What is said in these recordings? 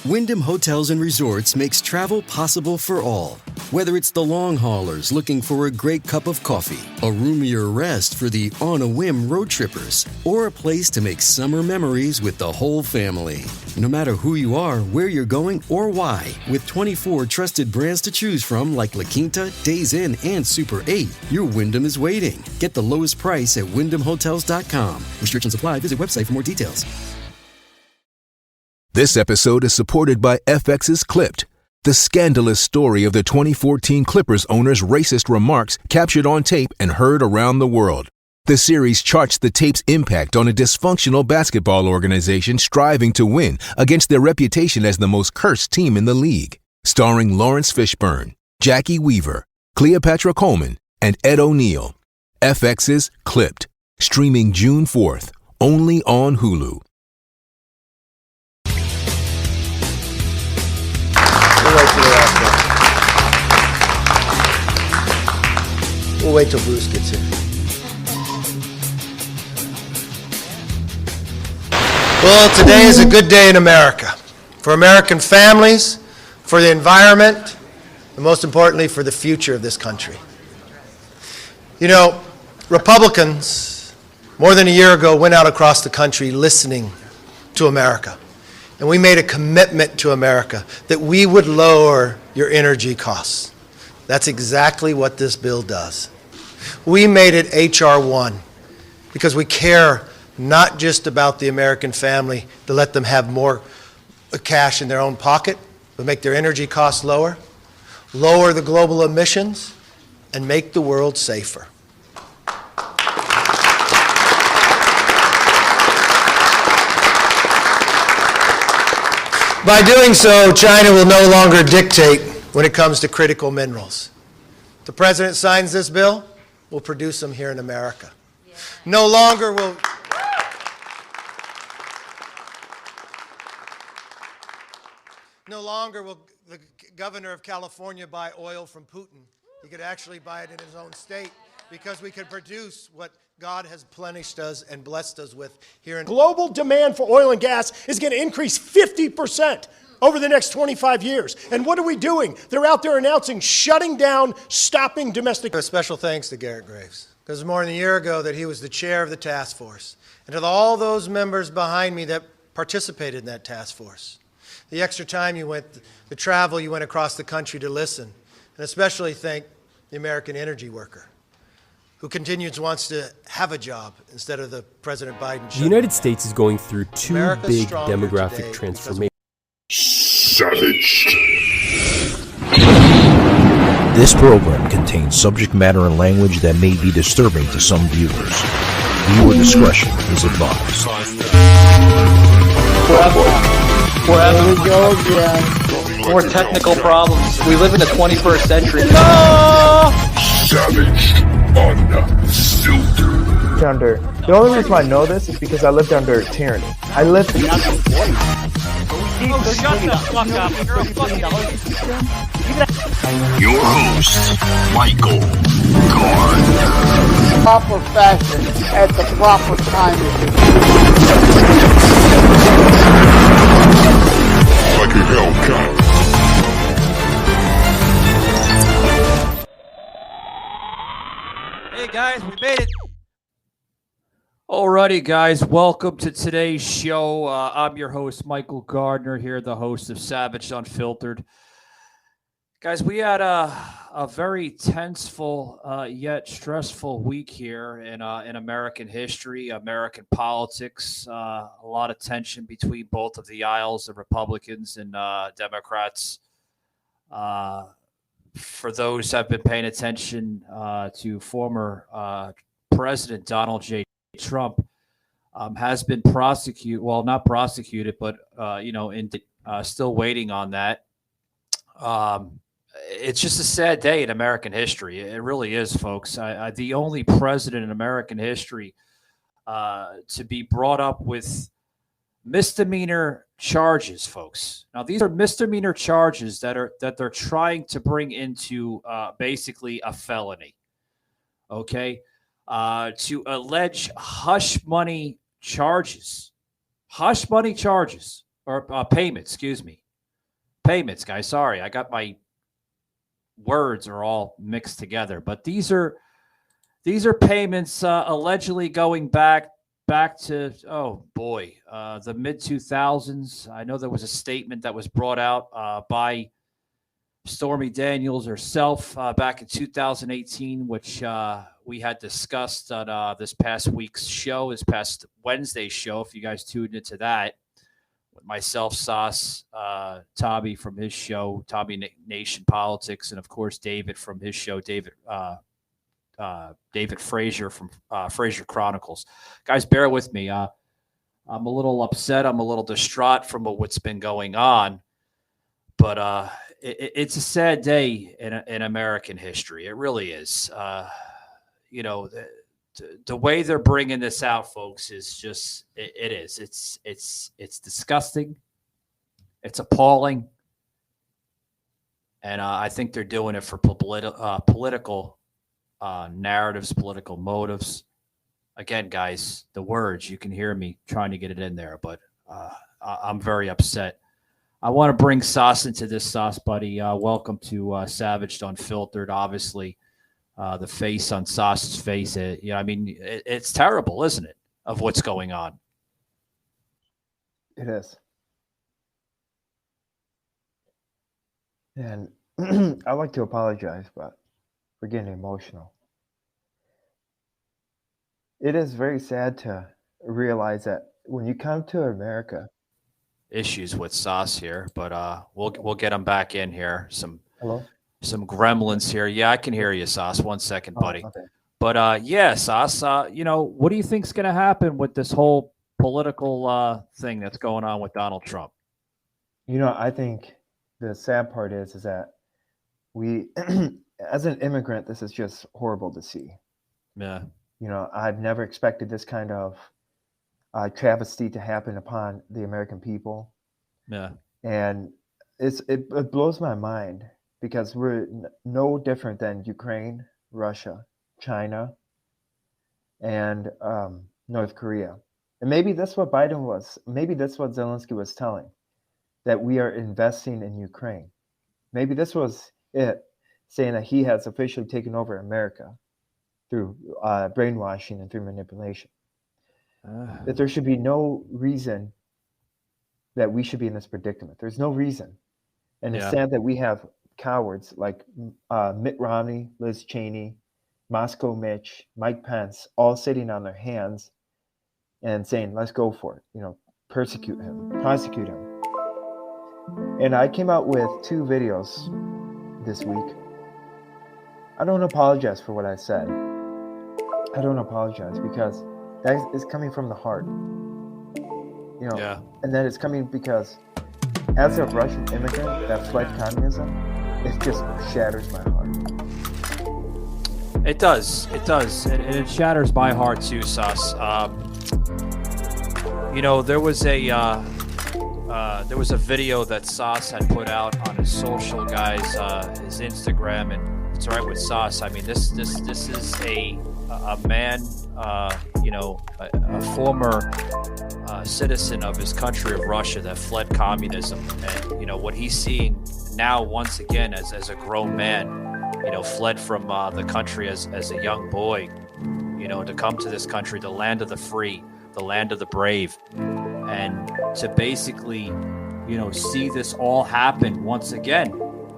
Wyndham Hotels and Resorts makes travel possible for all. Whether it's the long haulers looking for a great cup of coffee, a roomier rest for the on-a-whim road trippers, or a place to make summer memories with the whole family. No matter who you are, where you're going, or why, with 24 trusted brands to choose from like La Quinta, Days Inn, and Super 8, your Wyndham is waiting. Get the lowest price at WyndhamHotels.com. Restrictions apply. Visit website for more details. This episode is supported by FX's Clipped, the scandalous story of the 2014 Clippers owner's racist remarks captured on tape and heard around the world. The series charts the tape's impact on a dysfunctional basketball organization striving to win against their reputation as the most cursed team in the league. Starring Lawrence Fishburne, Jackie Weaver, Cleopatra Coleman, and Ed O'Neill. FX's Clipped, streaming June 4th, only on Hulu. We'll wait till Bruce gets here. Well, today is a good day in America. For American families, for the environment, and most importantly, for the future of this country. You know, Republicans, more than a year ago, went out across the country listening to America. And we made a commitment to America that we would lower your energy costs. That's exactly what this bill does. We made it H.R. 1 because we care not just about the American family to let them have more cash in their own pocket, but make their energy costs lower, lower the global emissions, and make the world safer. By doing so, China will no longer dictate when it comes to critical minerals. If the president signs this bill, we'll produce them here in America. Yeah. No longer will the governor of California buy oil from Putin. He could actually buy it in his own state because we could produce what God has plenished us and blessed us with here in global demand for oil and gas is going to increase 50% over the next 25 years. And what are we doing? They're out there announcing shutting down, stopping domestic. A special thanks to Garrett Graves, because more than a year ago that he was the chair of the task force. And to all those members behind me that participated in that task force. The extra time you went, the travel you went across the country to listen. And especially thank the American energy worker, who wants to have a job instead of the President Biden. The United States is going through two big demographic transformations. Savage. This program contains subject matter and language that may be disturbing to some viewers. Viewer discretion is advised. More technical problems. We live in the 21st century. No! Savage unfiltered. The only reason I know this is because I lived under tyranny. I lived. Oh, shut the fuck up! You're a fucking. Your host, Michael Gardner. Proper fashion at the proper time. Like a Hellcat. Hey guys, we made it. Alrighty, guys, welcome to today's show. I'm your host, Michael Gardner, here, the host of Savage Unfiltered. Guys, we had a very tenseful yet stressful week here in American history, American politics. A lot of tension between both of the aisles, the Republicans and Democrats. For those who have been paying attention to former President Donald J. Trump, has been prosecuted. Well, not prosecuted, but still waiting on that. It's just a sad day in American history. It really is, folks. The only president in American history to be brought up with misdemeanor charges, folks. Now, these are misdemeanor charges that they're trying to bring into basically a felony. Okay, to allege hush money charges or payments. Excuse me. payments, guys. Sorry, I got my words are all mixed together. But these are payments allegedly going back to, oh boy, the mid 2000s. I know there was a statement that was brought out by Stormy Daniels herself back in 2018, which we had discussed on this past Wednesday's show. If you guys tuned into that, with myself, Sauce, Tommy from his show, Tommy Nation Politics, and of course David from his show, David Frazier from Frazier Chronicles. Guys, bear with me. I'm a little upset. I'm a little distraught from what's been going on, but it's a sad day in American history. It really is. The way they're bringing this out, folks, is just it is. It's disgusting. It's appalling, and I think they're doing it for political narratives, political motives. Again, guys, the words, you can hear me trying to get it in there, but I'm very upset. I want to bring Sauce into this, Sauce buddy. Welcome to Savaged Unfiltered. Obviously, the face on Sauce's face. It's terrible, isn't it, of what's going on? It is. And I'd like to apologize, but we're getting emotional. It is very sad to realize that when you come to America, issues with Sauce here, but we'll get him back in here. Hello? Some gremlins here. Yeah, I can hear you, Sauce. 1 second, buddy. Okay. But yeah, Sauce, what do you think's going to happen with this whole political thing that's going on with Donald Trump? I think the sad part is that we, as an immigrant, this is just horrible to see. Yeah. I've never expected this kind of travesty to happen upon the American people. Yeah. And it blows my mind because we're no different than Ukraine, Russia, China, and North Korea. And maybe that's what Biden was. Maybe that's what Zelensky was telling, that we are investing in Ukraine. Maybe this was it, saying that he has officially taken over America through brainwashing and through manipulation. That there should be no reason that we should be in this predicament. There's no reason. And it's sad that we have cowards like Mitt Romney, Liz Cheney, Moscow Mitch, Mike Pence, all sitting on their hands and saying, let's go for it. Persecute him, prosecute him. And I came out with 2 videos this week. I don't apologize for what I said. I don't apologize because that is coming from the heart. And that is coming because as a Russian immigrant that fled communism, it just shatters my heart. It does. And it shatters my heart too, Sauce. There was a video that Sauce had put out on his social, guys, his Instagram, and it's all right with Sauce. I mean, this is a man, a former citizen of his country of Russia that fled communism, and what he's seeing now once again as a grown man, fled from the country as a young boy, to come to this country, the land of the free, the land of the brave, and to basically, see this all happen once again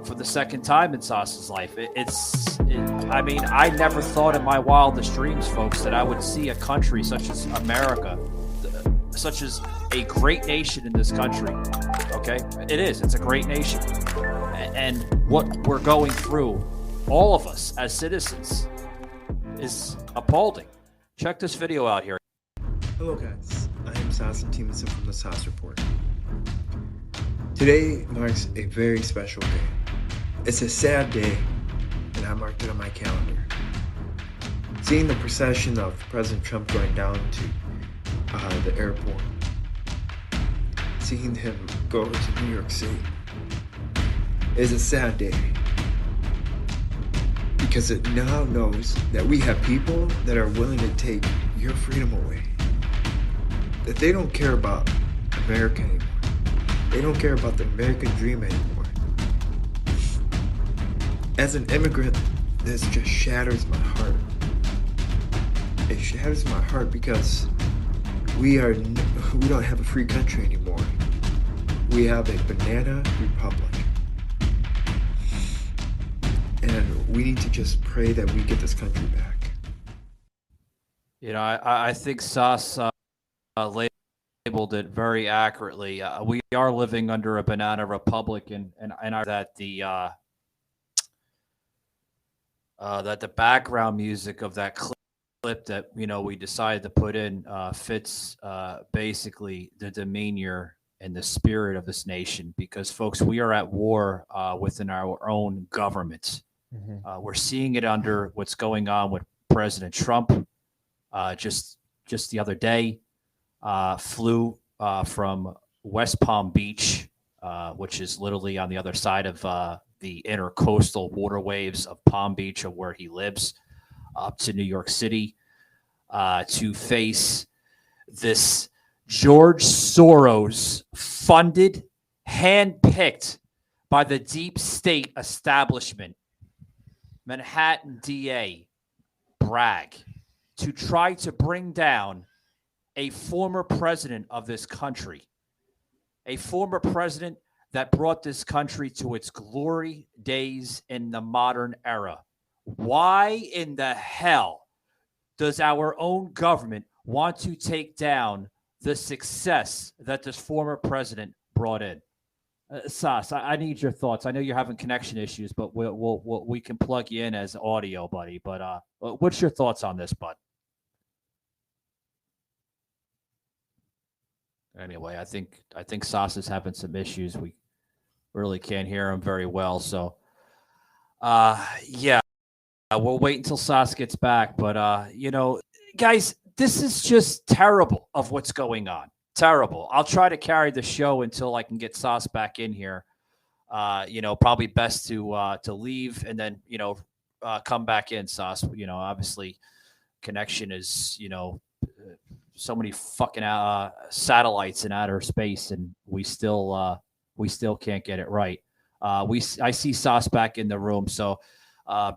for the second time in Sauce's life. I never thought in my wildest dreams, folks, that I would see a country such as America, such as a great nation in this country. Okay, it's a great nation, and what we're going through, all of us as citizens, is appalling. Check this video out here. Hello guys, I am Sauce and Timonson from the Sauce Report. Today marks a very special day. It's a sad day, and I marked it on my calendar. Seeing the procession of President Trump going down to the airport, seeing him go to New York City, is a sad day. Because it now knows that we have people that are willing to take your freedom away. That they don't care about America anymore. They don't care about the American dream anymore. As an immigrant, this just shatters my heart. It shatters my heart because we don't have a free country anymore. We have a banana republic. And we need to just pray that we get this country back. You know, I think Sauce labeled it very accurately. We are living under a banana republic, and that the background music of that clip that we decided to put in fits basically the demeanor and the spirit of this nation, because folks, we are at war within our own government. Mm-hmm. We're seeing it under what's going on with President Trump. Just the other day, flew from West Palm Beach, which is literally on the other side of the intercoastal waterways of Palm Beach, of where he lives, up to New York City to face this George Soros funded, handpicked by the deep state establishment, Manhattan DA Bragg, to try to bring down a former president of this country, a former president that brought this country to its glory days in the modern era. Why in the hell does our own government want to take down the success that this former president brought in? Sas, I need your thoughts. I know you're having connection issues, but we can plug you in as audio, buddy. But what's your thoughts on this, bud? Anyway, I think Sas is having some issues. We really can't hear him very well. So, yeah, we'll wait until Sas gets back. But, guys, this is just terrible of what's going on. Terrible. I'll try to carry the show until I can get Sas back in here. Probably best to leave and then, come back in, Sas. Obviously connection is, so many fucking satellites in outer space, and we still can't get it right. I see Sas back in the room, so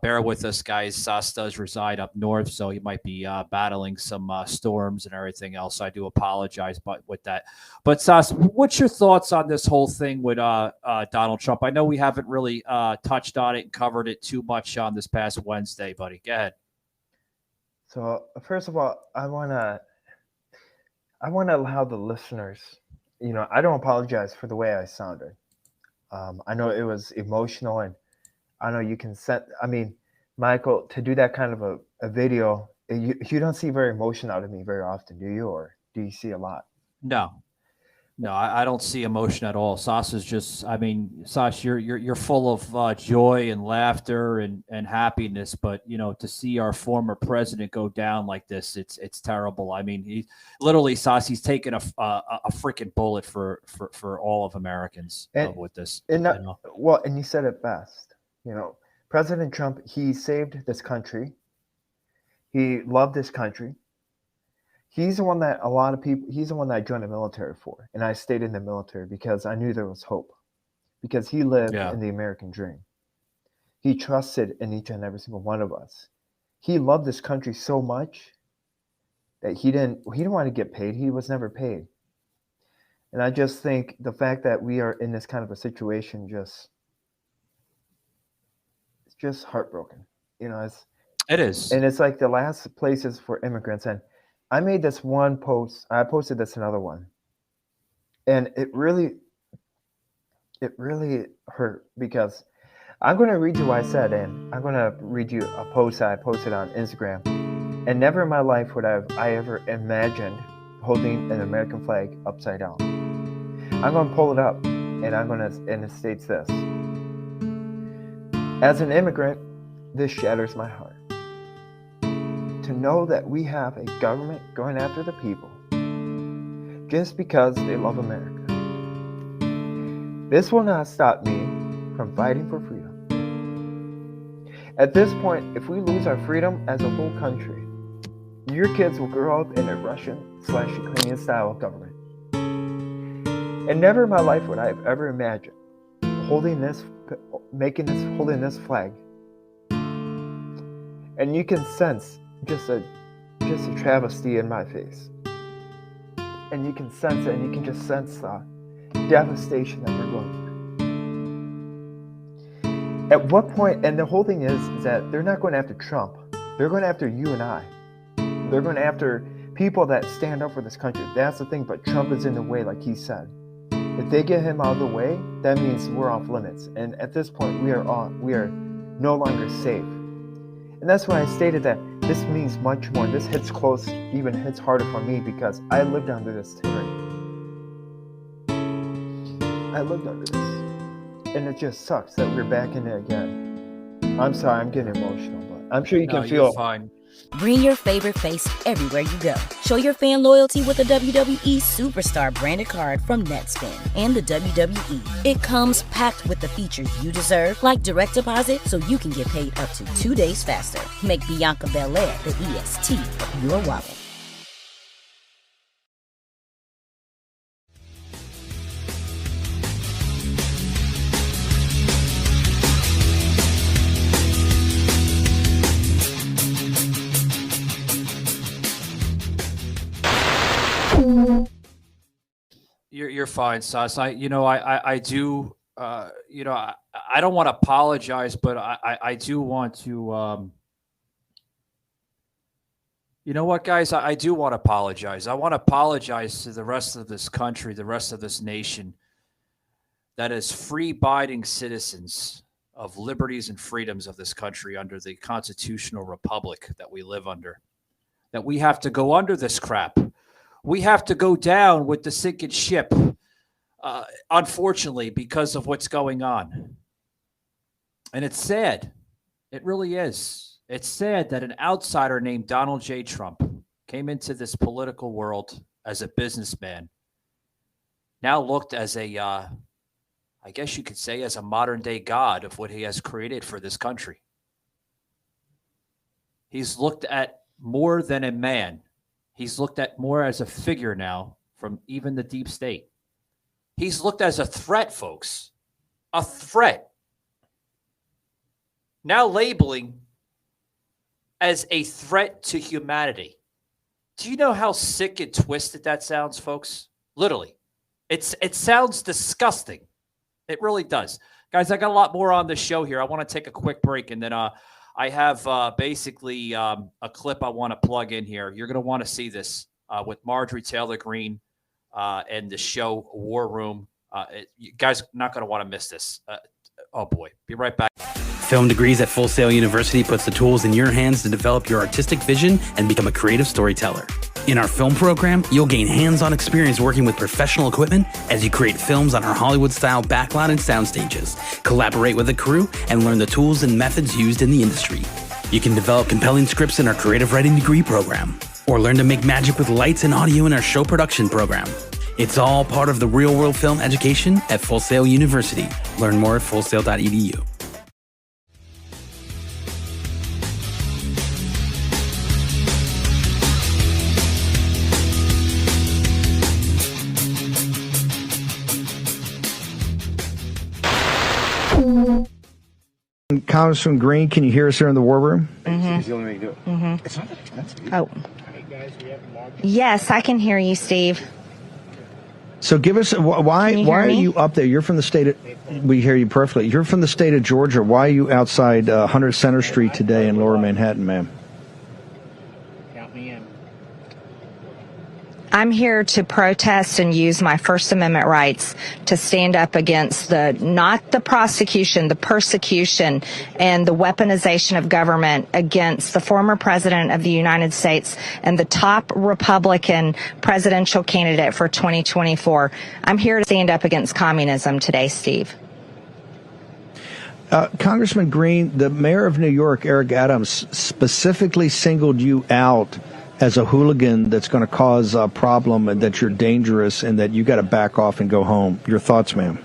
bear with us, guys. Sas does reside up north, so he might be battling some storms and everything else. So I do apologize, with that. But Sas, what's your thoughts on this whole thing with Donald Trump? I know we haven't really touched on it and covered it too much on this past Wednesday, buddy. Go ahead. So first of all, I want to allow the listeners, I don't apologize for the way I sounded. I know it was emotional, and I know you can Michael, to do that kind of a video, you don't see very emotion out of me very often, do you? Or do you see a lot? No, I don't see emotion at all. Sas is just, Sas, you're full of joy and laughter and happiness. But, to see our former president go down like this, it's terrible. He literally, Sas, he's taken a freaking bullet for all of Americans with this. Well, and you said it best. President Trump, he saved this country. He loved this country. He's the one that he's the one that I joined the military for. And I stayed in the military because I knew there was hope. Because he lived in the American dream. He trusted in each and every single one of us. He loved this country so much that he didn't want to get paid. He was never paid. And I just think the fact that we are in this kind of a situation it's just heartbroken. It is. And it's like the last places for immigrants. And I made this one post. I posted this another one, and it really hurt, because I'm going to read you what I said, and I'm going to read you a post that I posted on Instagram. And never in my life would I ever imagined holding an American flag upside down. I'm going to pull it up, and it states this: as an immigrant, this shatters my heart. To know that we have a government going after the people just because they love America. This will not stop me from fighting for freedom. At this point, if we lose our freedom as a whole country, your kids will grow up in a Russian/Ukrainian style of government. And never in my life would I have ever imagined holding this flag And you can sense just a travesty in my face. And you can sense it, and you can just sense the devastation that we're going through. At what point, and the whole thing is that they're not going after Trump. They're going after you and I. They're going after people that stand up for this country. That's the thing, but Trump is in the way, like he said. If they get him out of the way, that means we're off limits. And at this point, we are no longer safe. And that's why I stated that this means much more. This hits close, even hits harder for me because I lived under this tyranny. I lived under this. And it just sucks that we're back in it again. I'm sorry, I'm getting emotional, but I'm sure you can feel you're fine. Bring your favorite face everywhere you go. Show your fan loyalty with a WWE Superstar branded card from Netspin and the WWE. It comes packed with the features you deserve, like direct deposit, so you can get paid up to 2 days faster. Make Bianca Belair the EST of your wallet. You're fine, Sus. I do. I don't want to apologize, but I do want to. You know what, guys? I do want to apologize. I want to apologize to the rest of this country, the rest of this nation, that is free-abiding citizens of liberties and freedoms of this country under the constitutional republic that we live under. That we have to go under this crap. We have to go down with the sinking ship, unfortunately, because of what's going on. And it's sad. It really is. It's sad that an outsider named Donald J. Trump came into this political world as a businessman, now looked as a, I guess you could say, as a modern-day god of what he has created for this country. He's looked at more than a man. He's looked at more as a figure now from even the deep state. He's looked as a threat, folks. A threat. Now labeling as a threat to humanity. Do you know how sick and twisted that sounds, folks? Literally. It sounds disgusting. It really does. Guys, I got a lot more on the show here. I want to take a quick break, and then I have basically a clip I want to plug in here. You're going to want to see this with Marjorie Taylor Greene and the show War Room. You guys are not going to want to miss this. Oh, boy. Be right back. Film Degrees at Full Sail University puts the tools in your hands to develop your artistic vision and become a creative storyteller. In our film program, you'll gain hands-on experience working with professional equipment as you create films on our Hollywood-style backlight and sound stages, collaborate with a crew, and learn the tools and methods used in the industry. You can develop compelling scripts in our creative writing degree program, or learn to make magic with lights and audio in our show production program. It's all part of the real-world film education at Full Sail University. Learn more at fullsail.edu. Congressman Green, can you hear us here in the war room? It's the only way to do it. It's not that expensive. Oh. Yes, I can hear you, Steve. So give us, why are you up there? You're from the state of, we hear you perfectly. You're from the state of Georgia. Why are you outside 100 Center Street today in Lower Manhattan, ma'am? Count me in. I'm here to protest and use my First Amendment rights to stand up against not the prosecution, the persecution and the weaponization of government against the former president of the United States and the top Republican presidential candidate for 2024. I'm here to stand up against communism today, Steve. Congressman Green, the mayor of New York, Eric Adams, specifically singled you out as a hooligan that's going to cause a problem and that you're dangerous and that you got to back off and go home. Your thoughts, ma'am?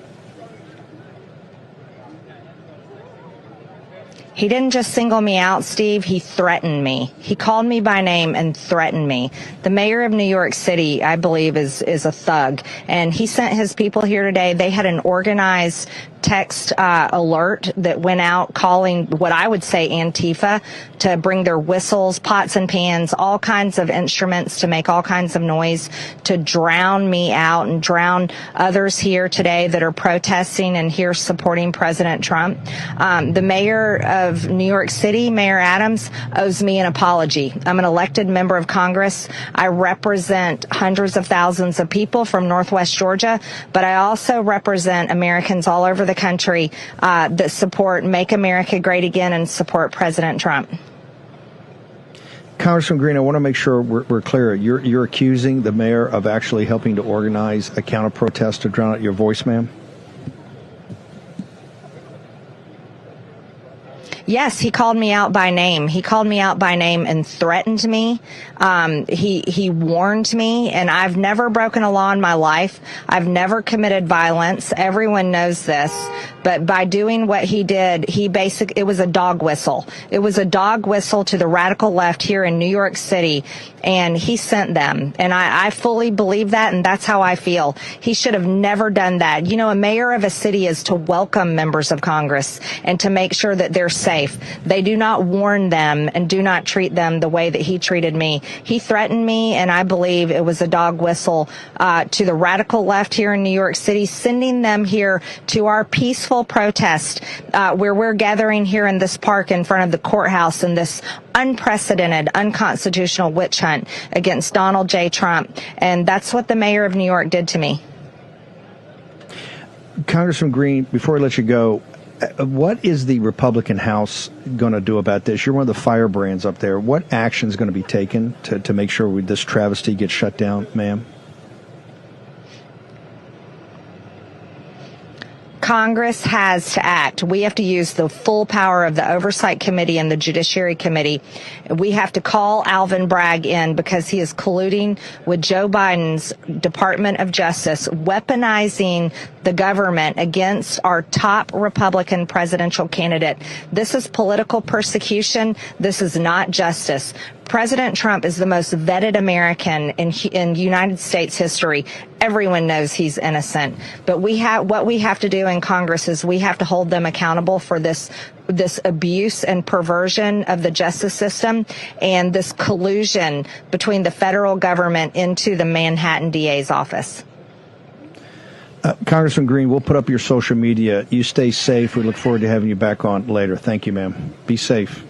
He didn't just single me out, Steve. He threatened me. He called me by name and threatened me. The mayor of New York City, I believe, is a thug. And he sent his people here today. They had an organized text alert that went out calling what I would say Antifa to bring their whistles, pots and pans, all kinds of instruments to make all kinds of noise to drown me out and drown others here today that are protesting and here supporting President Trump. The mayor of New York City, Mayor Adams, owes me an apology. I'm an elected member of Congress. I represent hundreds of thousands of people from Northwest Georgia, but I also represent Americans all over the country that support Make America Great Again and support President Trump. Congressman Green, I want to make sure we're clear. You're accusing the mayor of actually helping to organize a counter protest to drown out your voice, ma'am? Yes, he called me out by name. He called me out by name and threatened me. He warned me, and I've never broken a law in my life. I've never committed violence. Everyone knows this. But by doing what he did, it was a dog whistle. It was a dog whistle to the radical left here in New York City, and he sent them. And I fully believe that, and that's how I feel. He should have never done that. You know, a mayor of a city is to welcome members of Congress and to make sure that they're safe. They do not warn them and do not treat them the way that he treated me. He threatened me, and I believe it was a dog whistle to the radical left here in New York City, sending them here to our peaceful protest where we're gathering here in this park in front of the courthouse in this unprecedented, unconstitutional witch hunt against Donald J. Trump. And that's what the mayor of New York did to me. Congressman Green, before I let you go, what is the Republican House going to do about this? You're one of the firebrands up there. What action is going to be taken to make sure this travesty gets shut down, ma'am? Congress has to act. We have to use the full power of the Oversight Committee and the Judiciary Committee. We have to call Alvin Bragg in because he is colluding with Joe Biden's Department of Justice, weaponizing the government against our top Republican presidential candidate. This is political persecution. This is not justice. President Trump is the most vetted American in United States history. Everyone knows he's innocent. But what we have to do in Congress is we have to hold them accountable for this abuse and perversion of the justice system and this collusion between the federal government into the Manhattan DA's office. Congressman Green, we'll put up your social media. You stay safe. We look forward to having you back on later. Thank you, ma'am. Be safe.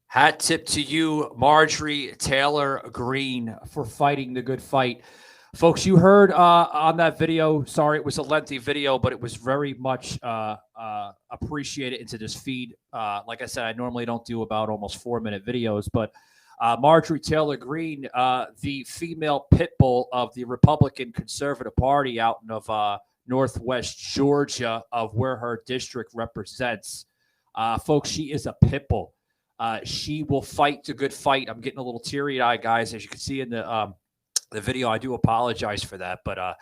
Hat tip to you, Marjorie Taylor Greene, for fighting the good fight. Folks, you heard on that video, sorry, it was a lengthy video, but it was very much appreciated into this feed. Like I said, I normally don't do about almost 4-minute videos, but Marjorie Taylor Greene, the female pit bull of the Republican Conservative Party out of Northwest Georgia, of where her district represents. Folks, she is a pit bull. She will fight the good fight. I'm getting a little teary-eyed, guys, as you can see in the video. I do apologize for that, but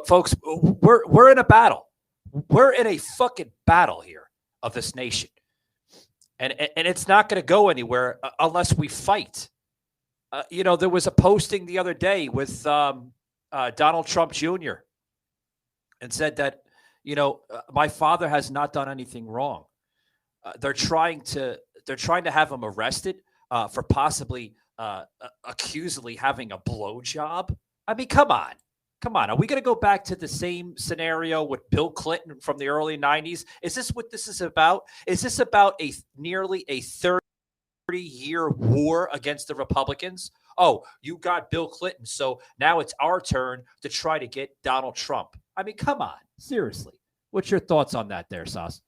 folks, we're in a battle. We're in a fucking battle here of this nation, and it's not going to go anywhere unless we fight. There was a posting the other day with Donald Trump Jr. and said that my father has not done anything wrong. They're trying to have him arrested for possibly accusably having a blowjob. I mean, come on. Are we going to go back to the same scenario with Bill Clinton from the early 90s? Is this what this is about? Is this about nearly a 30-year war against the Republicans? Oh, you got Bill Clinton, so now it's our turn to try to get Donald Trump. I mean, come on. Seriously. What's your thoughts on that there, Sauce?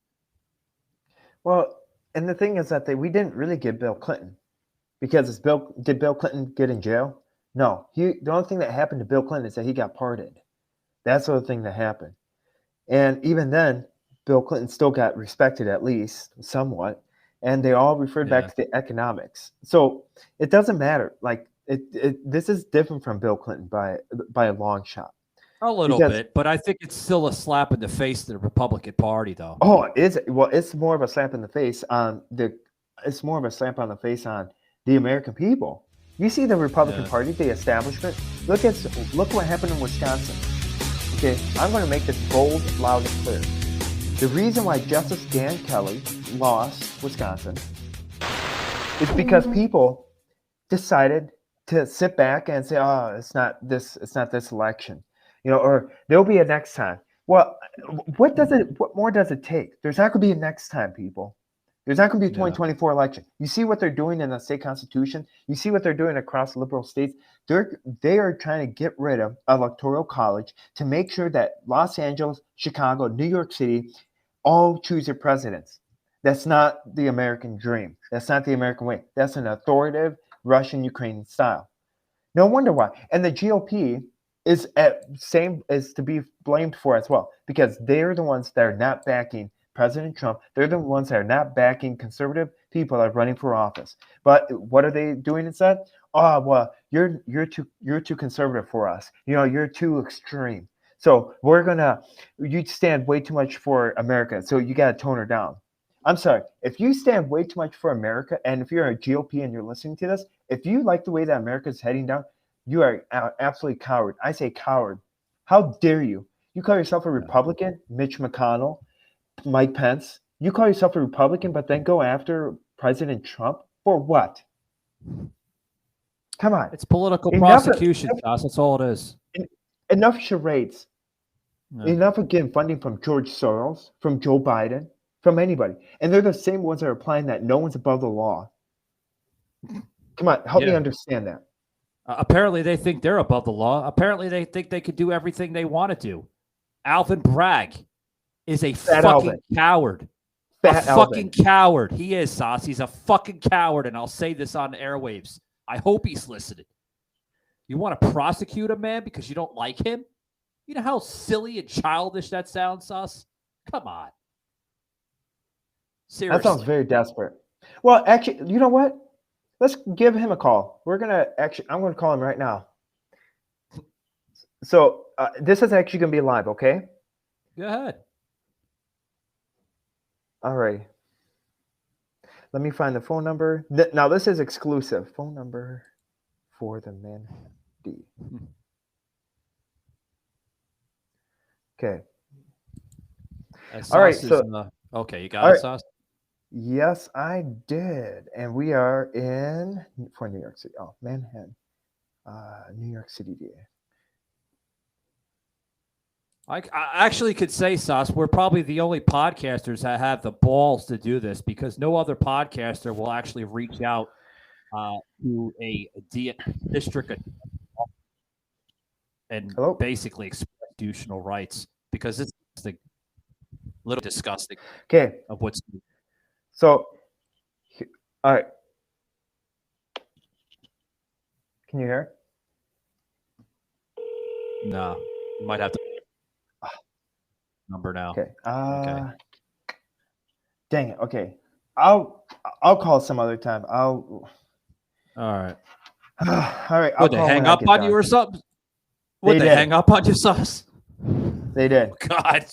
Well, and the thing is that we didn't really get Bill Clinton because did Bill Clinton get in jail? No. The only thing that happened to Bill Clinton is that he got pardoned. That's the other thing that happened. And even then, Bill Clinton still got respected, at least somewhat. And they all referred back to the economics. So it doesn't matter. Like this is different from Bill Clinton by a long shot. A little bit, but I think it's still a slap in the face to the Republican Party, though. Oh, it's more of a slap in the face on the American people. You see the Republican Party, the establishment. Look what happened in Wisconsin. Okay, I'm going to make this bold, loud, and clear. The reason why Justice Dan Kelly lost Wisconsin is because people decided to sit back and say, "Oh, it's not this election," or there'll be a next time. Well, what more does it take? There's not going to be a next time, people. There's not going to be a 2024 election. You see what they're doing in the state constitution. You see what they're doing across liberal states. They are trying to get rid of electoral college to make sure that Los Angeles, Chicago, New York City all choose their presidents. That's not the American dream. That's not the American way. That's an authoritative Russian-Ukrainian style. No wonder why. And the GOP is to be blamed for as well, because they're the ones that are not backing President Trump. They're the ones that are not backing conservative people that are running for office. But what are they doing instead? Oh, well, you're too conservative for us. You're too extreme. So you stand way too much for America. So you got to tone her down. I'm sorry. If you stand way too much for America, and if you're a GOP and you're listening to this, if you like the way that America is heading down, you are absolutely coward. I say coward. How dare you? You call yourself a Republican, Mitch McConnell, Mike Pence. You call yourself a Republican, but then go after President Trump for what? Come on. It's political prosecution, Josh. That's all it is. Enough charades. Yeah. Enough of getting funding from George Soros, from Joe Biden, from anybody. And they're the same ones that are applying that no one's above the law. Come on, help me understand that. Apparently they think they're above the law. Apparently they think they could do everything they want to do. Alvin Bragg is a fucking coward. Fucking coward. He is, Sauce. He's a fucking coward, and I'll say this on the airwaves. I hope he's listening. You want to prosecute a man because you don't like him? You know how silly and childish that sounds, Sauce? Come on. Seriously. That sounds very desperate. Well, actually, you know what? Let's give him a call. I'm going to call him right now. So this is actually going to be live, okay? Go ahead. All right. Let me find the phone number. Now, this is exclusive. Phone number for the man D. Okay. All right. So, okay, you got it, Sauce? Yes, I did. And we are for New York City. Oh, Manhattan. New York City, DA. I actually could say, Sauce, we're probably the only podcasters that have the balls to do this, because no other podcaster will actually reach out to a district and basically express constitutional rights, because it's a little disgusting. Okay. Of what's. So, all right. Can you hear? No, you might have to. Number now. Okay. Okay. Dang it. Okay. I'll call some other time. All right. All right. Would they hang up on you or something? Would they hang up on you, Sauce? They did. God,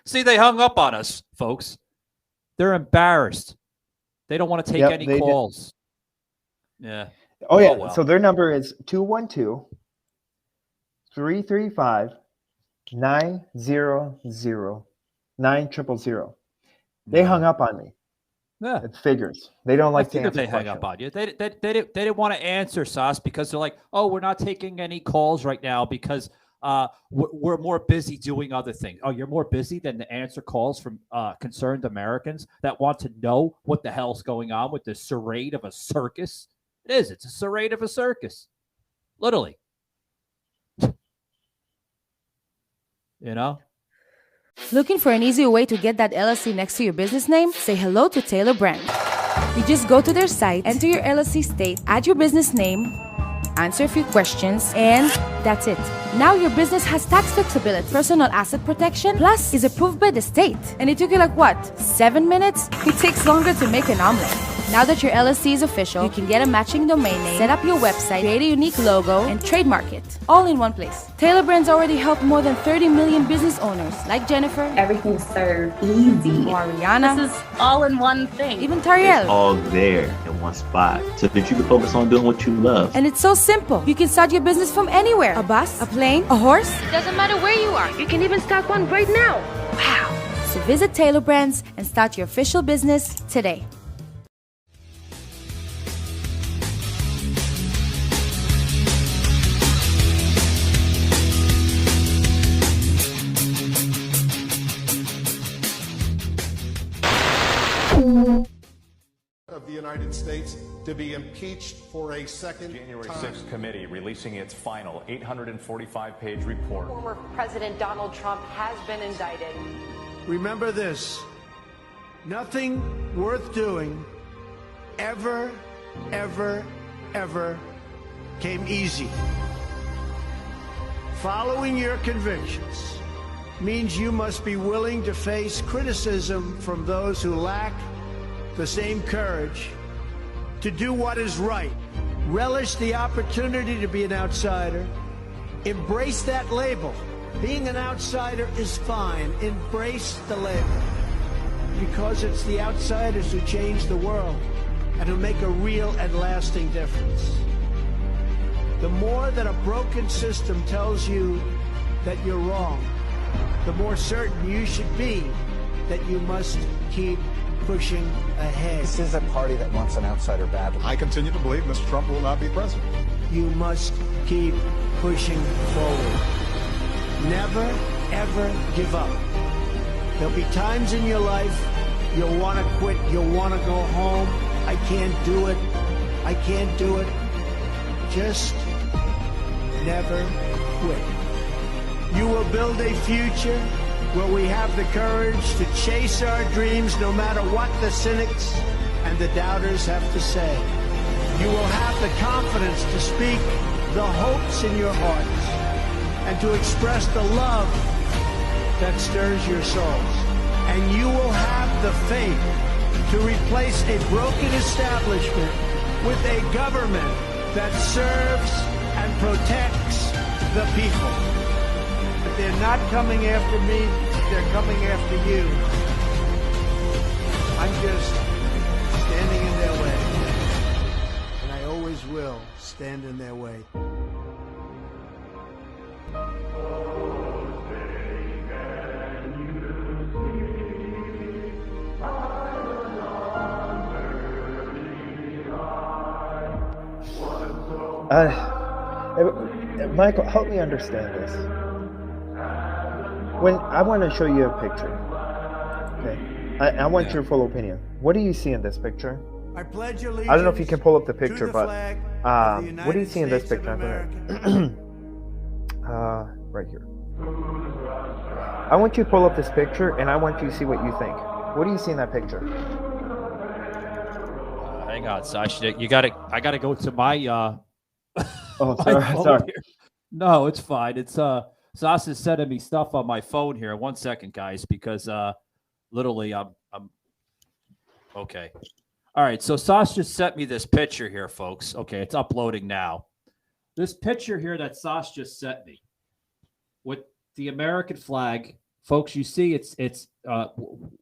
see, they hung up on us, folks. They're embarrassed. They don't want to take any calls. Did. Yeah. Oh yeah. Well. So their number is 212-335-9000-9000. They hung up on me. Yeah. It figures. They don't like to answer they hang up on you. They didn't want to answer, Sauce, because they're like, oh, we're not taking any calls right now because we're more busy doing other things. Oh, you're more busy than to answer calls from concerned Americans that want to know what the hell's going on with this charade of a circus. It is. It's a charade of a circus. Literally. You know? Looking for an easier way to get that LLC next to your business name? Say hello to Taylor Brand. You just go to their site, enter your LLC state, add your business name, answer a few questions, and that's it. Now your business has tax flexibility, personal asset protection, plus is approved by the state. And it took you 7 minutes? It takes longer to make an omelet. Now that your LLC is official, you can get a matching domain name, set up your website, create a unique logo, and trademark it, all in one place. Taylor Brands already helped more than 30 million business owners, like Jennifer, everything's served easy, or Ariana. This is all in one thing. Even Tariel. It's all there in one spot, so that you can focus on doing what you love. And it's so simple. You can start your business from anywhere. A bus, a plane, a horse. It doesn't matter where you are. You can even start one right now. Wow. So visit Taylor Brands and start your official business today. Of the United States to be impeached for a second January time. 6th committee releasing its final 845-page report. Former President Donald Trump has been indicted. Remember this, nothing worth doing ever came easy. Following your convictions means you must be willing to face criticism from those who lack the same courage to do what is right. Relish the opportunity to be an outsider. Embrace that label. Being an outsider is fine. Embrace the label. Because it's the outsiders who change the world and who make a real and lasting difference. The more that a broken system tells you that you're wrong, the more certain you should be that you must keep pushing ahead. This is a party that wants an outsider badly. I continue to believe Mr. Trump will not be president. You must keep pushing forward. Never, ever give up. There'll be times in your life you'll want to quit, you'll want to go home. I can't do it. I can't do it. Just never quit. You will build a future where we have the courage to chase our dreams no matter what the cynics and the doubters have to say. You will have the confidence to speak the hopes in your hearts and to express the love that stirs your souls. And you will have the faith to replace a broken establishment with a government that serves and protects the people. But they're not coming after me, they're coming after you. I'm just standing in their way. And I always will stand in their way. Michael, help me understand this. When I want to show you a picture, okay, I want your full opinion. What do you see in this picture? I pledge allegiance. I don't know if you can pull up the picture, but what do you see in this picture? Right here. I want you to pull up this picture, and I want you to see what you think. What do you see in that picture? Hang on, Sasha. I gotta go to my Oh, sorry. Here. No, it's fine. It's Sasha's sending me stuff on my phone here. 1 second, guys, because literally I'm okay. All right, so Sasha sent me this picture here, folks. Okay, it's uploading now. This picture here that Sasha just sent me with the American flag. Folks, you see it's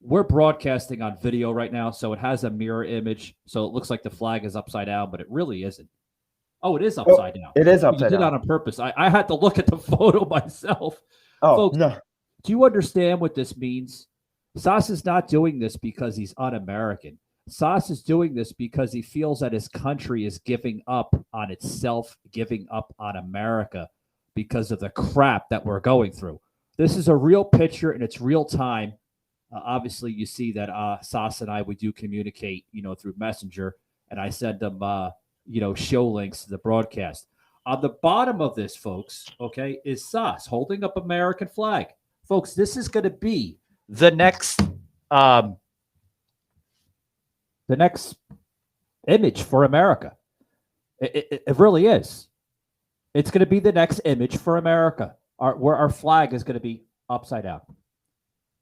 we're broadcasting on video right now, so it has a mirror image. So it looks like the flag is upside down, but it really isn't. Oh, it is upside down. It is upside down. You did down. on purpose. I had to look at the photo myself. Oh, folks, no. Do you understand what this means? Sas is not doing this because he's un-American. Sas is doing this because he feels that his country is giving up on itself, giving up on America because of the crap that we're going through. This is a real picture and it's real time. Obviously, you see that Sas and I, we do communicate, through Messenger, and I send them, show links to the broadcast. On the bottom of this, folks, okay, is Sas holding up American flag. Folks, this is going to be the next image for America. It really is. It's going to be the next image for America, where our flag is going to be upside down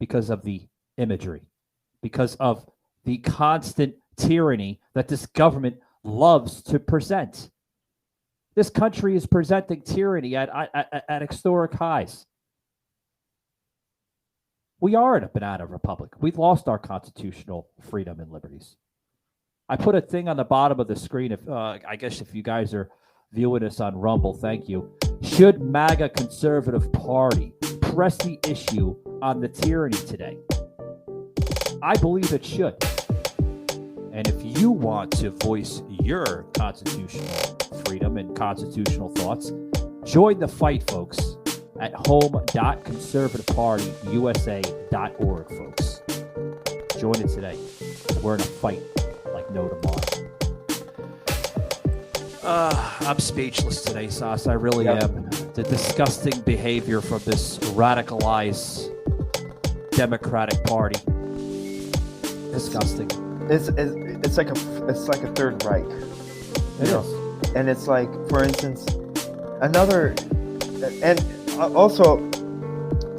because of the imagery, because of the constant tyranny that this government loves to present. This country is presenting tyranny at historic highs. We are in a banana republic. We've lost our constitutional freedom and liberties. I put a thing on the bottom of the screen. If I guess if you guys are viewing us on Rumble, thank you. Should MAGA Conservative Party press the issue on the tyranny today? I believe it should. And if you want to voice your constitutional freedom and constitutional thoughts, join the fight, folks, at home.conservativepartyusa.org, folks. Join it today. We're in a fight like no tomorrow. I'm speechless today, Sauce. I really am. The disgusting behavior from this radicalized Democratic Party. Disgusting. It's like a Third Reich. It is. And it's like, for instance, another, and also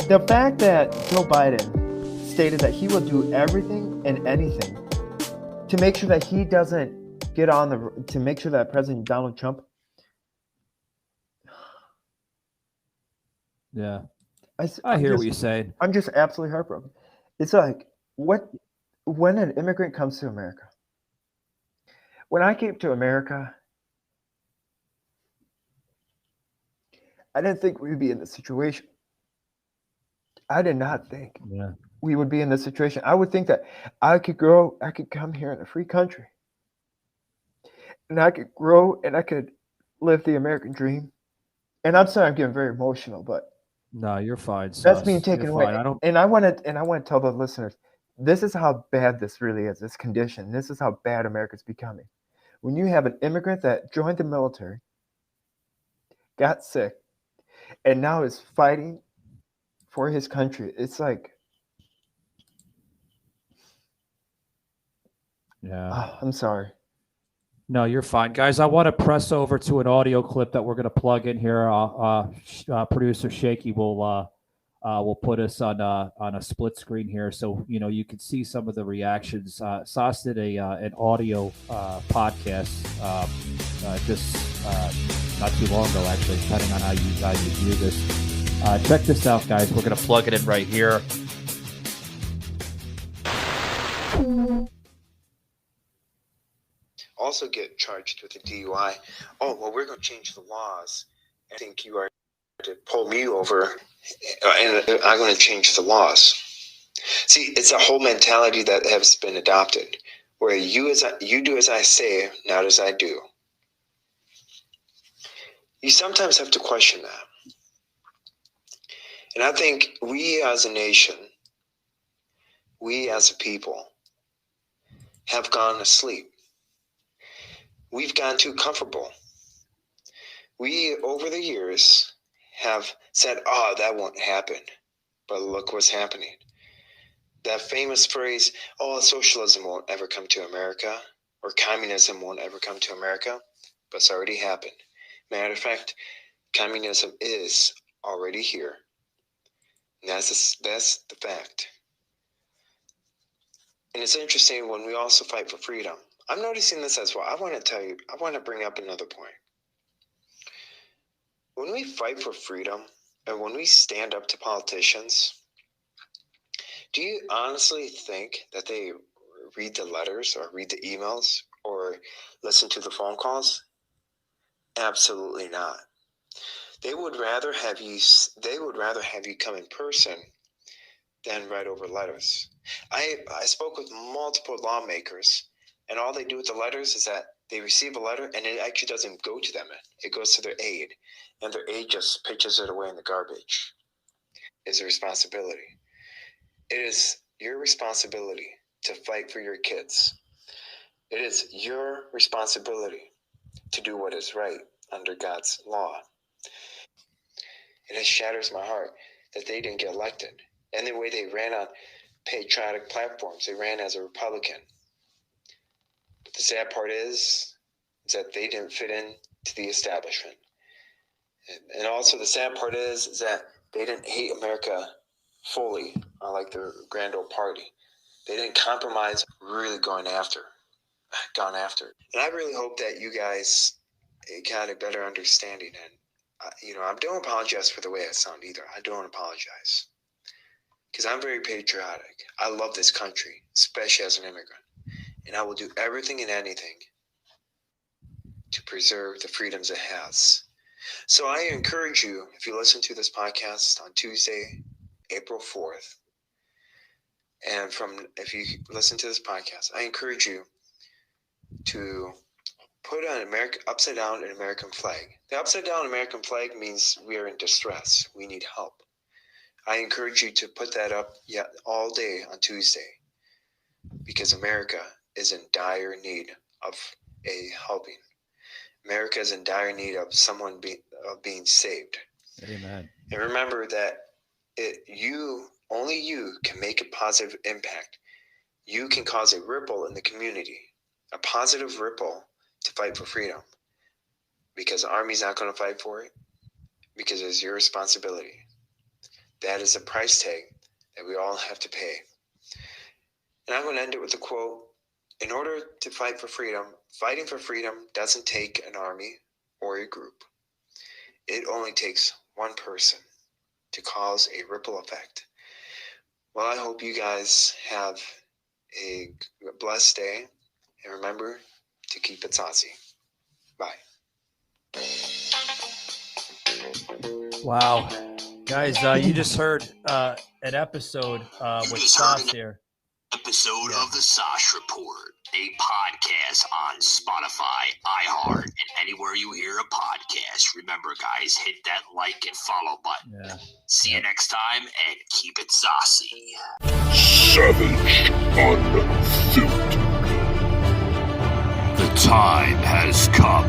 the fact that Joe Biden stated that he will do everything and anything to make sure that he doesn't get on to make sure that President Donald Trump. Yeah. I hear what you're saying. I'm just absolutely heartbroken. It's like, when an immigrant comes to America, when I came to America, I didn't think we'd be in this situation. I did not think we would be in this situation. I would think that I could come here in a free country, and I could grow and I could live the American dream. And I'm sorry, I'm getting very emotional, but no, you're fine. That's being taken away. Fine. I want to tell the listeners, this is how bad this really is. This condition. This is how bad America's becoming. When you have an immigrant that joined the military, got sick, and now is fighting for his country, it's like, I'm sorry. No, you're fine, guys. I want to press over to an audio clip that we're going to plug in here. Producer Shaky will put us on a split screen here, so you can see some of the reactions. Sauce did an audio podcast just not too long ago, actually, depending on how you guys view this. Check this out, guys. We're going to plug it in right here. Also get charged with a DUI. Oh, well, we're going to change the laws. I think you are to pull me over, and I'm going to change the laws. See, it's a whole mentality that has been adopted, where you do as I say, not as I do. You sometimes have to question that. And I think we as a nation, we as a people, have gone asleep. We've gotten too comfortable. We, over the years, have said, oh, that won't happen. But look what's happening. That famous phrase, oh, socialism won't ever come to America, or communism won't ever come to America, but it's already happened. Matter of fact, communism is already here. And that's the fact. And it's interesting when we also fight for freedom. I'm noticing this as well. I want to bring up another point. When we fight for freedom and when we stand up to politicians, do you honestly think that they read the letters or read the emails or listen to the phone calls? Absolutely not. They would rather have you come in person than write over letters. I spoke with multiple lawmakers, and all they do with the letters is that they receive a letter and it actually doesn't go to them. It goes to their aide, and their aide just pitches it away in the garbage. It's a responsibility. It is your responsibility to fight for your kids. It is your responsibility to do what is right under God's law. It shatters my heart that they didn't get elected. And the way they ran on patriotic platforms, they ran as a Republican. But the sad part is that they didn't fit in to the establishment. And also the sad part is that they didn't hate America fully, unlike the grand old party. They didn't compromise really going after. gone after. And I really hope that you guys got a better understanding. And, I don't apologize for the way I sound either. I don't apologize. Because I'm very patriotic. I love this country, especially as an immigrant. And I will do everything and anything to preserve the freedoms it has. So I encourage you, if you listen to this podcast on Tuesday, April 4th, and if you listen to this podcast, I encourage you to put an upside down an American flag. The upside down American flag means we are in distress. We need help. I encourage you to put that up all day on Tuesday, because America is in dire need of a helping. America is in dire need of someone being saved. Amen. And remember that only you can make a positive impact. You can cause a ripple in the community, a positive ripple to fight for freedom. Because the Army's not going to fight for it, because it's your responsibility. That is a price tag that we all have to pay. And I'm going to end it with a quote. In order to fight for freedom, fighting for freedom doesn't take an army or a group. It only takes one person to cause a ripple effect. Well, I hope you guys have a blessed day. And remember to keep it saucy. Bye. Wow. Guys, you just heard an episode with Sauce here. Episode of the Sash Report, a podcast on Spotify, iHeart, and anywhere you hear a podcast. Remember, guys, hit that like and follow button. Yeah. See you next time, and keep it saucy. Savage Unfiltered. The time has come.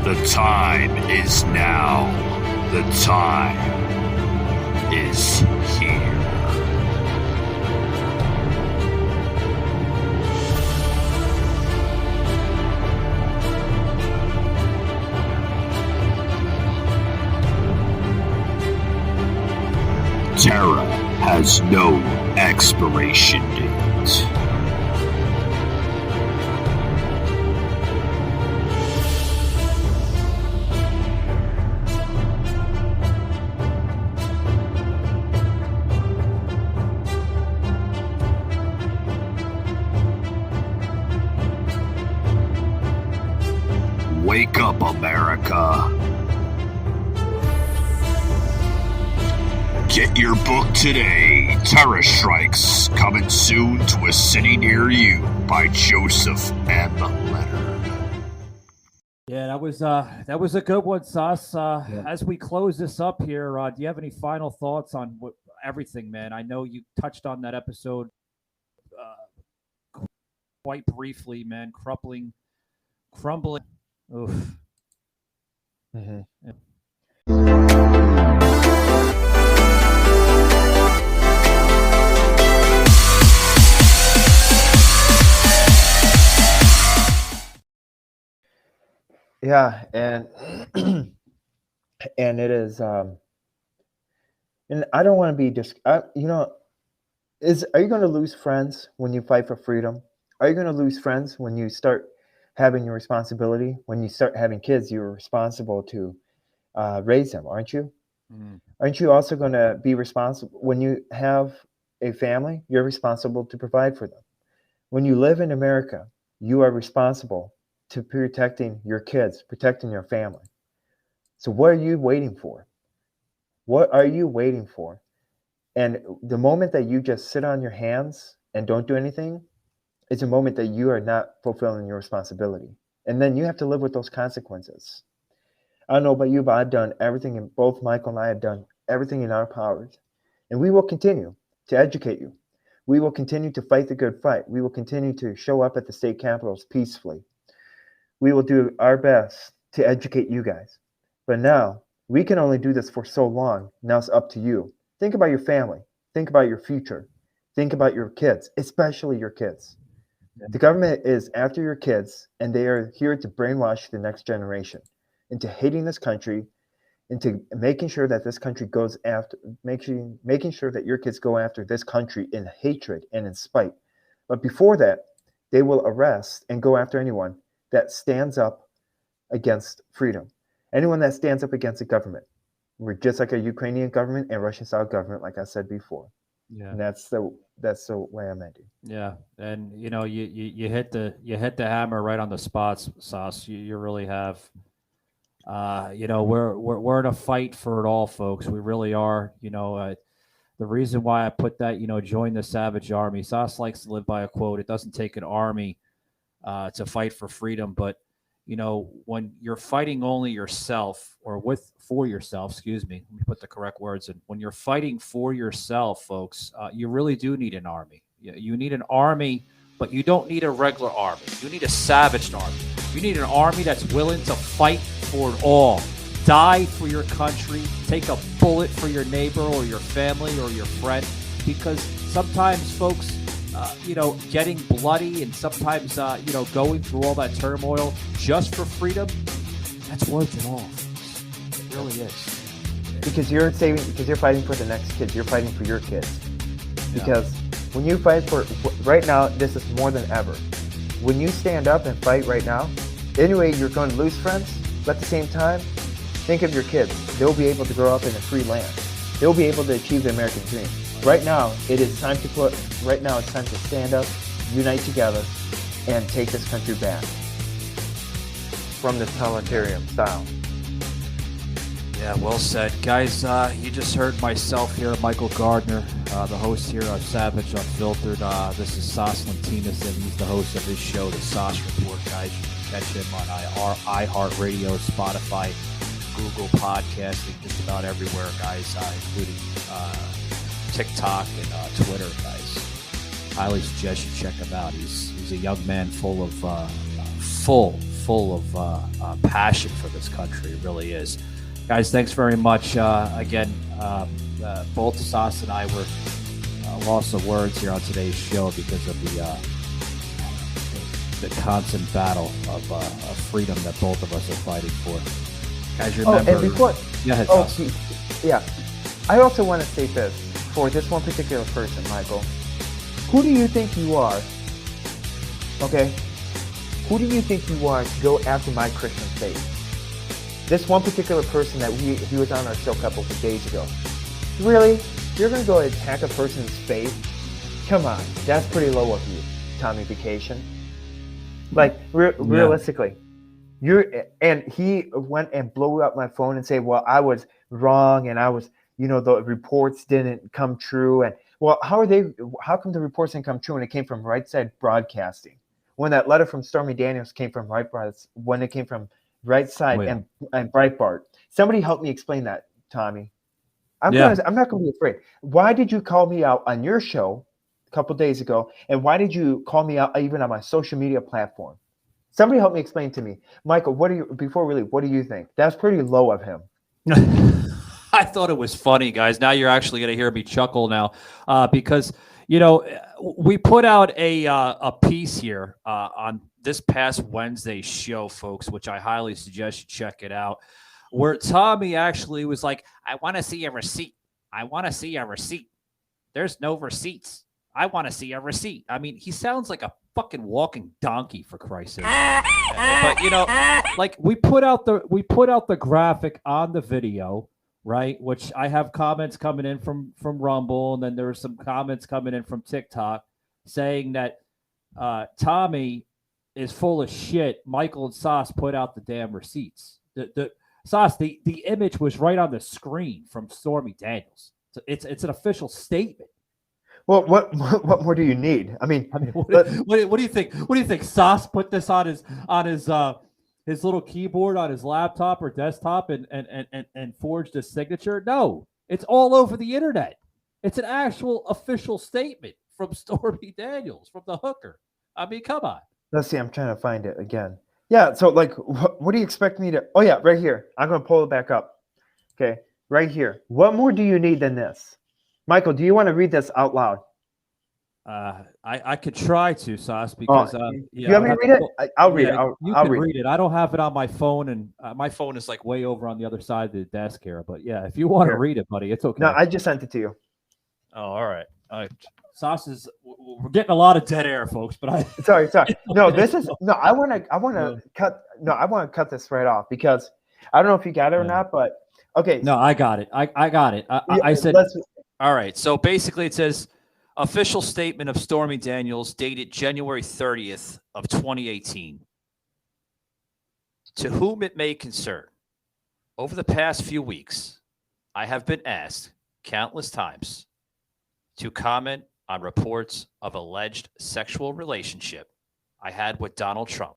The time is now. The time is here. Terror has no expiration date. Wake up, America. Get your book today. Terror Strikes, coming soon to a city near you, by Joseph M. Leonard. Yeah, that was a good one, Sauce. As we close this up here, do you have any final thoughts on everything, man? I know you touched on that episode quite briefly, man. Crumbling. Oof. Mm-hmm. Yeah. Yeah, and and it is, and I don't want to be are you going to lose friends when you fight for freedom? Are you going to lose friends when you start having your responsibility? When you start having kids, you're responsible to raise them, aren't you? Mm. Aren't you also going to be responsible when you have a family? You're responsible to provide for them. When you live in America, you are responsible to protecting your kids, protecting your family. So what are you waiting for? What are you waiting for? And the moment that you just sit on your hands and don't do anything, it's a moment that you are not fulfilling your responsibility. And then you have to live with those consequences. I don't know about you, but I've done everything, and both Michael and I have done everything in our powers. And we will continue to educate you. We will continue to fight the good fight. We will continue to show up at the state capitals peacefully. We will do our best to educate you guys. But now, we can only do this for so long. Now it's up to you. Think about your family. Think about your future. Think about your kids, especially your kids. The government is after your kids, and they are here to brainwash the next generation into hating this country, into making sure that this country goes after, making sure that your kids go after this country in hatred and in spite. But before that, they will arrest and go after anyone that stands up against freedom. Anyone that stands up against the government. We're just like a Ukrainian government and Russian-style government, like I said before. Yeah. And that's the way I'm ending. Yeah, and you hit the hammer right on the spot, Sauce. You really have. We're in a fight for it all, folks. We really are. The reason why I put that, join the Savage Army. Sauce likes to live by a quote. It doesn't take an army to fight for freedom, but when you're fighting only yourself or for yourself, excuse me, let me put the correct words in. When you're fighting for yourself, folks, you really do need an army. You need an army, but you don't need a regular army. You need a savage army. You need an army that's willing to fight for it all. Die for your country. Take a bullet for your neighbor or your family or your friend. Because sometimes, folks, getting bloody and sometimes, going through all that turmoil just for freedom, that's worth it all. It really is. Because you're fighting for the next kids. You're fighting for your kids. Because when you fight for, right now, this is more than ever. When you stand up and fight right now, anyway, you're going to lose friends, but at the same time, think of your kids. They'll be able to grow up in a free land. They'll be able to achieve the American dream. Right now, it's time to stand up, unite together, and take this country back from this totalitarian style. Yeah, well said. Guys, you just heard myself here, Michael Gardner, the host here of Savage Unfiltered. This is Sauce Lantinas, and he's the host of his show, The Sauce Report, guys. You can catch him on iHeartRadio, Spotify, Google Podcasting, just about everywhere, guys, including TikTok and Twitter, guys. Highly suggest you check him out. He's a young man full of passion for this country. It really is. Guys, thanks very much. Again, both Sauce and I were lost of words here on today's show because of the constant battle of freedom that both of us are fighting for. Guys, remember... and before... Go ahead, Sauce. Yeah. I also want to state this for this one particular person, Michael. Who do you think you are? Okay? Who do you think you are to go after my Christian faith? This one particular person that he was on our show a couple of days ago. Really? You're going to go attack a person's faith? Come on. That's pretty low of you, Tommy Vacation. Like, realistically. And he went and blew up my phone and said, well, I was wrong and I was, the reports didn't come true. And, well, how come the reports didn't come true when it came from Right Side Broadcasting? When that letter from Stormy Daniels came from when it came from Right Side and Breitbart. Somebody help me explain that, Tommy. I'm not going to be afraid. Why did you call me out on your show a couple days ago? And why did you call me out even on my social media platform? Somebody help me explain to me. Michael, what do you think? That's pretty low of him. I thought it was funny, guys. Now you're actually going to hear me chuckle now because, we put out a piece here on this past Wednesday's show, folks, which I highly suggest you check it out, where Tommy actually was like, I want to see a receipt. I want to see a receipt. There's no receipts. I want to see a receipt. I mean, he sounds like a fucking walking donkey, for Christ's sake. But like we put out the graphic on the video, right? Which I have comments coming in from Rumble, and then there were some comments coming in from TikTok saying that Tommy is full of shit. Michael and Sauce put out the damn receipts. The Sauce, the image was right on the screen from Stormy Daniels. So it's an official statement. Well, what more do you need? I mean, what do you think? What do you think? Sauce put this on his little keyboard on his laptop or desktop and forged a signature? No, it's all over the internet. It's an actual official statement from Stormy Daniels, from the hooker. I mean, come on. Let's see. I'm trying to find it again. Yeah. So, like, what do you expect me to? Oh, yeah, right here. I'm going to pull it back up. Okay, right here. What more do you need than this? Michael, do you want to read this out loud? I could try to, Sauce, because you want me to read it? I'll read it. You can read it. I don't have it on my phone, and my phone is like way over on the other side of the desk here. But yeah, if you want to read it, buddy, it's okay. No, I just sent it to you. Oh, all right. Sauce is. we're getting a lot of dead air, folks. But I sorry. No, this is no. I want to cut this right off because I don't know if you got it or not, but okay. No, I got it. I got it. I said. All right. So basically, it says official statement of Stormy Daniels dated January 30th of 2018. To whom it may concern, over the past few weeks, I have been asked countless times to comment on reports of alleged sexual relationship I had with Donald Trump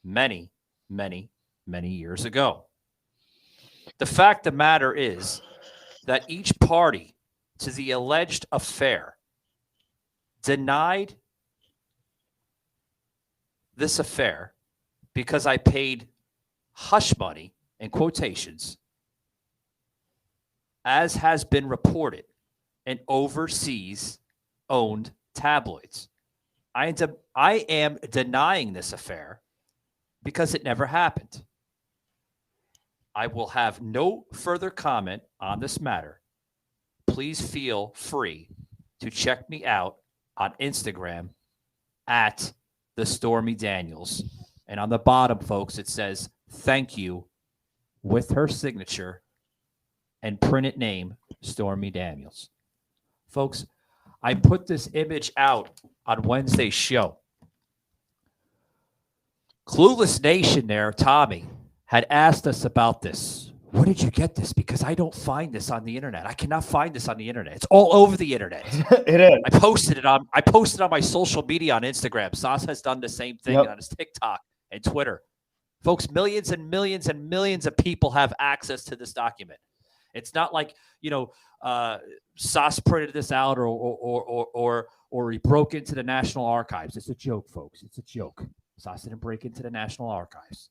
many, many, many years ago. The fact of the matter is that each party to the alleged affair denied this affair because I paid hush money, in quotations, as has been reported in overseas owned tabloids. I am denying this affair because it never happened. I will have no further comment on this matter. Please feel free to check me out on Instagram at the Stormy Daniels. And on the bottom, folks, it says, thank you, with her signature and printed name, Stormy Daniels. Folks, I put this image out on Wednesday's show. Clueless Nation there, Tommy, had asked us about this. Where did you get this? Because I don't find this on the internet. I cannot find this on the internet. It's all over the internet. It is. I posted on my social media on Instagram. Sas has done the same thing on his TikTok and Twitter. Folks, millions and millions and millions of people have access to this document. It's not like, Sas printed this out or he broke into the National Archives. It's a joke, folks. It's a joke. Sas didn't break into the National Archives.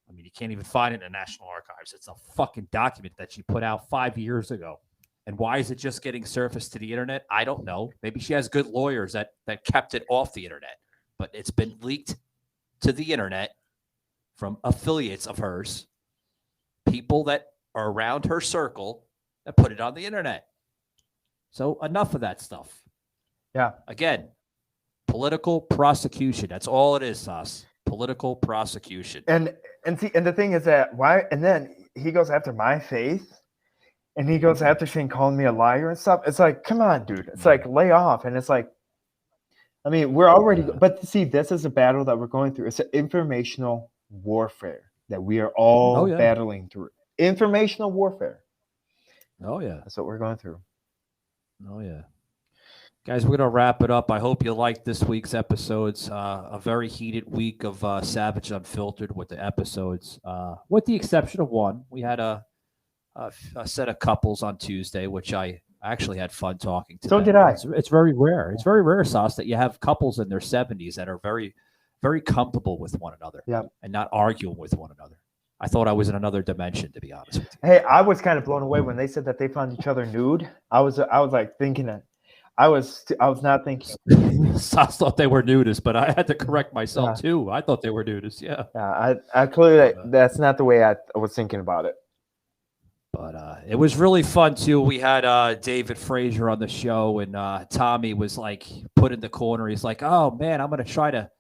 I mean, you can't even find it in the National Archives. It's a fucking document that she put out 5 years ago. And why is it just getting surfaced to the internet? I don't know. Maybe she has good lawyers that kept it off the internet. But it's been leaked to the internet from affiliates of hers, people that are around her circle that put it on the internet. So enough of that stuff. Yeah. Again, political prosecution. That's all it is, Sas. Political prosecution. And the thing is that why? And then he goes after my faith, and he goes after Shane calling me a liar and stuff. It's like, come on, dude. It's like, lay off. And it's like, I mean, we're already. But see, this is a battle that we're going through. It's an informational warfare that we are all battling through. Informational warfare. Oh yeah, that's what we're going through. Oh yeah. Guys, we're going to wrap it up. I hope you liked this week's episodes. A very heated week of Savage Unfiltered with the episodes, with the exception of one. We had a set of couples on Tuesday, which I actually had fun talking to. So did I. It's very rare. It's very rare, Sauce, that you have couples in their 70s that are very, very comfortable with one another and not arguing with one another. I thought I was in another dimension, to be honest with you. Hey, I was kind of blown away when they said that they found each other nude. I was like thinking that. I was not thinking. Sauce thought they were nudists, but I had to correct myself too. I thought they were nudists. Yeah. I clearly that's not the way I was thinking about it. But it was really fun too. We had David Frazier on the show, and Tommy was like put in the corner. He's like, "Oh man, I'm gonna try to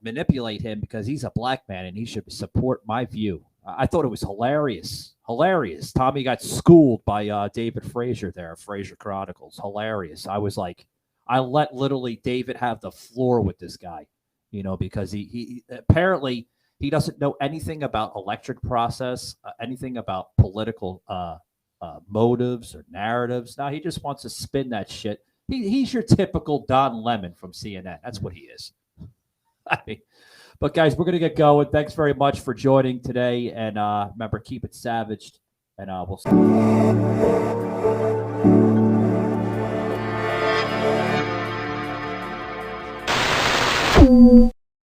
manipulate him because he's a black man and he should support my view." I thought it was hilarious. Hilarious. Tommy got schooled by David Frazier there, Frazier Chronicles. Hilarious. I was like, I let literally David have the floor with this guy, because he apparently he doesn't know anything about electric process, anything about political motives or narratives. Now he just wants to spin that shit. He's your typical Don Lemon from CNN. That's what he is. I mean, but guys, we're going to get going. Thanks very much for joining today. And remember, keep it savaged. And we'll see you.